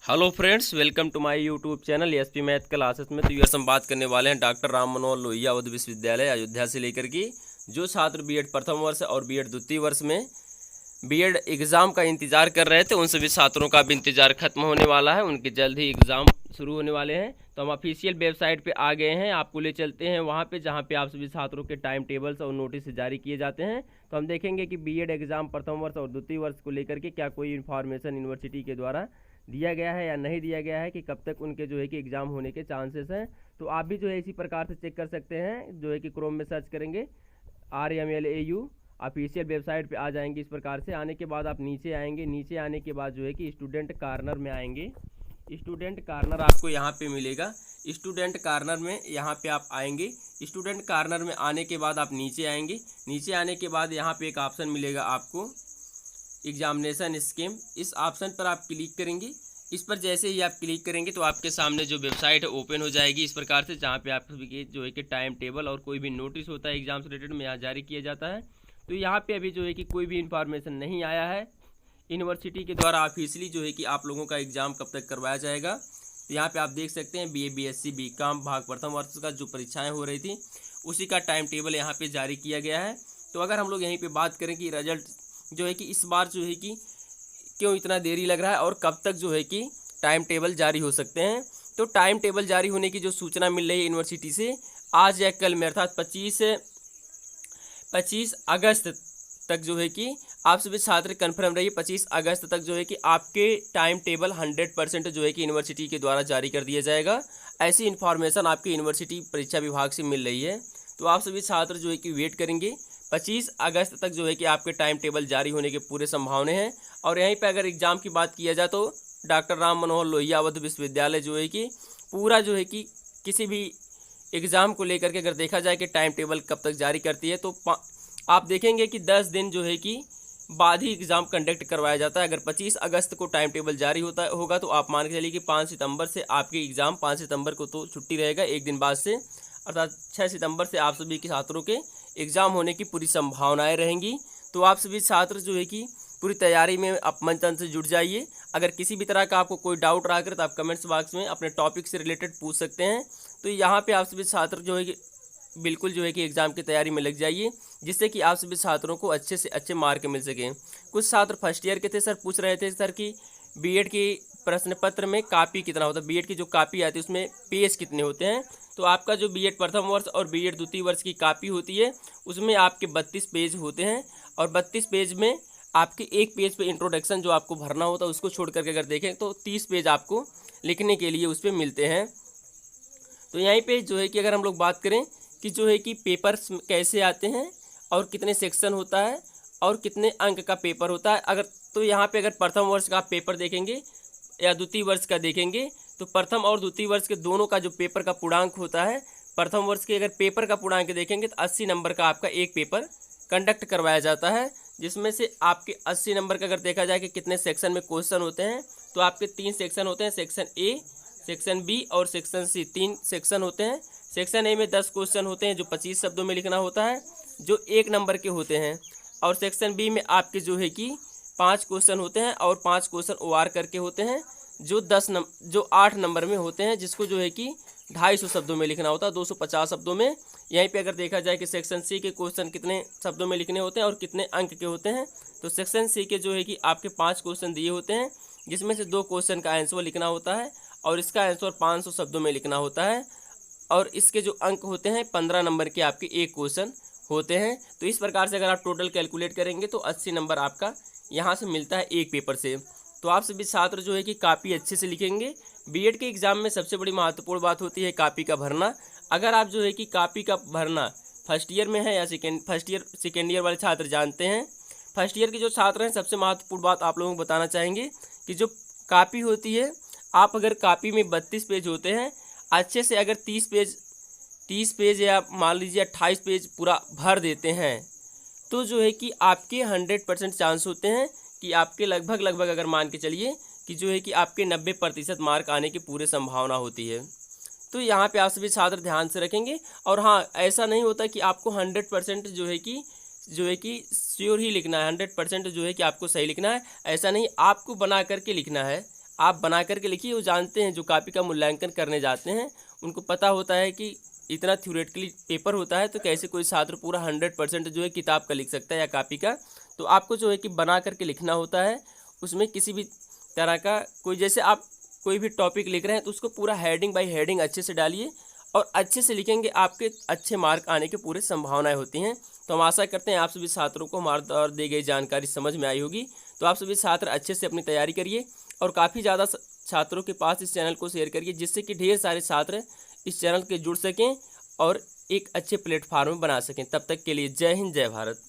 Hello friends, welcome to my YouTube channel SP math classes में। तो यूएस हम बात करने वाले हैं डॉक्टर राम मनोहर लोहिया अवध विश्वविद्यालय अयोध्या से लेकर की जो छात्र बीएड प्रथम वर्ष और बीएड द्वितीय वर्ष में बीएड एग्ज़ाम का इंतज़ार कर रहे थे, उन सभी छात्रों का भी इंतज़ार खत्म होने वाला है। उनके जल्द ही एग्ज़ाम शुरू होने वाले हैं। तो हम ऑफिशियल वेबसाइट पे आ गए हैं, आपको ले चलते हैं वहाँ पे जहाँ पे आप सभी छात्रों के टाइम टेबल्स और नोटिस जारी किए जाते हैं। तो हम देखेंगे कि बीएड एग्ज़ाम प्रथम वर्ष और द्वितीय वर्ष को लेकर के क्या कोई इन्फॉर्मेशन यूनिवर्सिटी के द्वारा दिया गया है या नहीं दिया गया है, कि कब तक उनके जो है कि एग्ज़ाम होने के चांसेस हैं। तो आप भी जो है इसी प्रकार से चेक कर सकते हैं, जो है कि क्रोम में सर्च करेंगे RMLAU, ऑफिशियल वेबसाइट पे आ जाएंगे। इस प्रकार से आने के बाद आप नीचे आएंगे, नीचे आने के बाद जो है कि स्टूडेंट कॉर्नर में आएंगे। स्टूडेंट कॉर्नर आपको यहाँ पे मिलेगा। स्टूडेंट कॉर्नर में यहाँ पे आप आएंगे। स्टूडेंट कॉर्नर में आने के बाद आप नीचे आएंगे। नीचे आने के बाद यहाँ पे एक ऑप्शन मिलेगा आपको एग्जामिनेशन स्कीम। इस ऑप्शन पर आप क्लिक करेंगे। इस पर जैसे ही आप क्लिक करेंगे तो आपके सामने जो वेबसाइट है ओपन हो जाएगी इस प्रकार से, जहाँ पे आपके जो है कि टाइम टेबल और कोई भी नोटिस होता है एग्जाम से रिलेटेड में यहाँ जारी किया जाता है। तो यहाँ पे अभी जो है कि कोई भी इंफॉर्मेशन नहीं आया है यूनिवर्सिटी के द्वारा ऑफिशियली जो है कि आप लोगों का एग्ज़ाम कब तक करवाया जाएगा। तो यहाँ पे आप देख सकते हैं BA BSc BCom भाग प्रथम वर्ष का जो परीक्षाएं हो रही थी उसी का टाइम टेबल यहाँ पे जारी किया गया है। तो अगर हम लोग यहीं पे बात करें कि रिजल्ट जो है कि इस बार जो है कि क्यों इतना देरी लग रहा है और कब तक जो है कि टाइम टेबल जारी हो सकते हैं, तो टाइम टेबल जारी होने की जो सूचना मिल रही है यूनिवर्सिटी से आज या कल में अर्थात 25 अगस्त तक जो है कि आप सभी छात्र कन्फर्म रहिए। 25 अगस्त तक जो है कि आपके टाइम टेबल 100% जो है कि यूनिवर्सिटी के द्वारा जारी कर दिया जाएगा। ऐसी इन्फॉर्मेशन आपकी यूनिवर्सिटी परीक्षा विभाग से मिल रही है। तो आप सभी छात्र जो है कि वेट करेंगे। 25 अगस्त तक जो है कि आपके टाइम टेबल जारी होने के पूरे संभावना हैं। और यहीं पे अगर एग्ज़ाम की बात किया जाए तो डॉक्टर राम मनोहर लोहिया अवध विश्वविद्यालय जो है कि पूरा जो है कि किसी भी एग्ज़ाम को लेकर के अगर देखा जाए कि टाइम टेबल कब तक जारी करती है तो आप देखेंगे कि 10 दिन जो है कि बाद ही एग्ज़ाम कंडक्ट करवाया जाता है। अगर 25 अगस्त को टाइम टेबल जारी होगा तो आप मान के चलिए कि 5 सितंबर से आपके एग्ज़ाम 5 सितंबर को तो छुट्टी रहेगा एक दिन बाद से, अर्थात 6 सितंबर से आप सभी के छात्रों के एग्ज़ाम होने की पूरी संभावनाएं रहेंगी। तो आप सभी छात्र जो है कि पूरी तैयारी में आप मन तन से जुट जाइए। अगर किसी भी तरह का आपको कोई डाउट रहा करे तो आप कमेंट्स बॉक्स में अपने टॉपिक से रिलेटेड पूछ सकते हैं। तो यहाँ पे आप सभी छात्र जो है कि बिल्कुल जो है कि एग्ज़ाम की तैयारी में लग जाइए, जिससे कि आप सभी छात्रों को अच्छे से अच्छे मार्क मिल सकें। कुछ छात्र फर्स्ट ईयर के थे सर, पूछ रहे थे सर कि बीएड के प्रश्न पत्र में कापी कितना होता है, बीएड की जो कापी आती है उसमें पेज कितने होते हैं। तो आपका जो बीएड प्रथम वर्ष और बीएड द्वितीय वर्ष की कापी होती है उसमें आपके 32 पेज होते हैं। और 32 पेज में आपके एक पेज पे इंट्रोडक्शन जो आपको भरना होता है उसको छोड़ करके अगर देखें तो 30 पेज आपको लिखने के लिए उस पर मिलते हैं। तो यहीं पे जो है कि अगर हम लोग बात करें कि जो है कि पेपर्स कैसे आते हैं और कितने सेक्शन होता है और कितने अंक का पेपर होता है, अगर तो यहाँ पे अगर प्रथम वर्ष का आप पेपर देखेंगे या द्वितीय वर्ष का देखेंगे तो प्रथम और द्वितीय वर्ष के दोनों का जो पेपर का पूर्णांक होता है, प्रथम वर्ष के अगर पेपर का पूर्णांक देखेंगे तो 80 नंबर का आपका एक पेपर कंडक्ट करवाया जाता है, जिसमें से आपके 80 नंबर का अगर देखा जाए कि कितने सेक्शन में क्वेश्चन होते हैं तो आपके 3 सेक्शन होते हैं, सेक्शन ए, सेक्शन बी और सेक्शन सी, 3 सेक्शन होते हैं। सेक्शन ए में 10 क्वेश्चन होते हैं जो 25 शब्दों में लिखना होता है जो 1 नंबर के होते हैं। और सेक्शन बी में आपके जो है कि 5 क्वेश्चन होते हैं और 5 क्वेश्चन OR करके होते हैं जो 8 नंबर में होते हैं, जिसको जो है कि 250 शब्दों में लिखना होता है, 250 शब्दों में। यहीं पे अगर देखा जाए कि सेक्शन सी के क्वेश्चन कितने शब्दों में लिखने होते हैं और कितने अंक के होते हैं, तो सेक्शन सी के जो है कि आपके 5 क्वेश्चन दिए होते हैं, जिसमें से 2 क्वेश्चन का आंसर लिखना होता है और इसका आंसर 500 शब्दों में लिखना होता है। और इसके जो अंक होते हैं 15 नंबर के आपके एक क्वेश्चन होते हैं। तो इस प्रकार से अगर आप टोटल कैलकुलेट करेंगे तो 80 नंबर आपका यहाँ से मिलता है एक पेपर से। तो आप सभी छात्र जो है कि काफ़ी अच्छे से लिखेंगे। बीएड के एग्ज़ाम में सबसे बड़ी महत्वपूर्ण बात होती है कापी का भरना। अगर आप जो है कि कापी का भरना फर्स्ट ईयर में है या सेकेंड ईयर वाले छात्र जानते हैं, फर्स्ट ईयर के जो छात्र हैं सबसे महत्वपूर्ण बात आप लोगों को बताना चाहेंगे कि जो कापी होती है, आप अगर कापी में 32 पेज होते हैं, अच्छे से अगर 30 पेज या मान लीजिए 28 पेज पूरा भर देते हैं तो जो है कि आपके 100% चांस होते हैं कि आपके लगभग अगर मान के चलिए कि जो है कि आपके 90% मार्क आने की पूरी संभावना होती है। तो यहाँ पे आप सभी छात्र ध्यान से रखेंगे। और हाँ, ऐसा नहीं होता कि आपको 100% जो है कि श्योर ही लिखना है, 100% जो है कि आपको सही लिखना है, ऐसा नहीं, आपको बना करके लिखना है। आप बना करके लिखिए। वो जानते हैं, जो कॉपी का मूल्यांकन करने जाते हैं उनको पता होता है कि इतना थ्योरेटिकली पेपर होता है, तो कैसे कोई छात्र पूरा 100% जो है किताब का लिख सकता है या कॉपी का। तो आपको जो है कि बना करके लिखना होता है। उसमें किसी भी तरह का कोई, जैसे आप कोई भी टॉपिक लिख रहे हैं तो उसको पूरा हेडिंग बाय हेडिंग अच्छे से डालिए और अच्छे से लिखेंगे, आपके अच्छे मार्क आने की पूरी संभावनाएं होती हैं। तो हम आशा करते हैं आप सभी छात्रों को हमारे द्वारा दी गई जानकारी समझ में आई होगी। तो आप सभी छात्र अच्छे से अपनी तैयारी करिए और काफ़ी ज़्यादा छात्रों के पास इस चैनल को शेयर करिए, जिससे कि ढेर सारे छात्र इस चैनल के जुड़ सकें और एक अच्छे प्लेटफार्म बना सकें। तब तक के लिए जय हिंद, जय भारत।